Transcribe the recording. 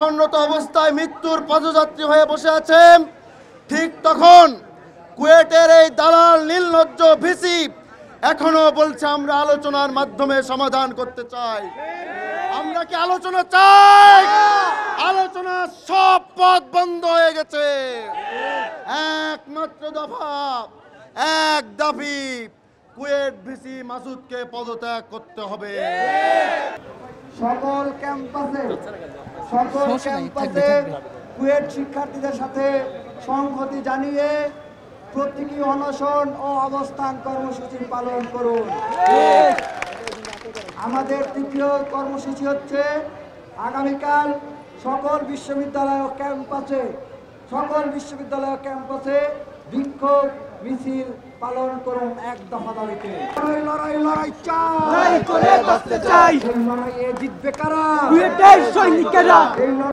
উন্নত অবস্থায় মৃত্যুর পদযাত্রী হয়ে বসে আছেন। ঠিক তখন কুয়েটের এই দালাল নির্লজ্জ ভিসি এখনো বলছে আমরা আলোচনার মাধ্যমে সমাধান করতে চাই। আমরা কি আলোচনা চাই? আলোচনার সব পথ বন্ধ হয়ে গেছে। একমাত্র দফা, এক দাবি, কুয়েট ভিসি মাসুদকে পদত্যাগ করতে হবে। সকল ক্যাম্পাসে কুয়েট শিক্ষার্থীদের সাথে সংহতি জানিয়ে প্রতীকী অনশন ও অবস্থান কর্মসূচি পালন করুন। আমাদের তৃতীয় কর্মসূচি হচ্ছে আগামীকাল সকল বিশ্ববিদ্যালয় ও ক্যাম্পাসে বিক্ষোভ মিছিল পালন করুন। এক দফা দাবিতে লড়াই চাই, লড়াইয়ে জিতবে কারা?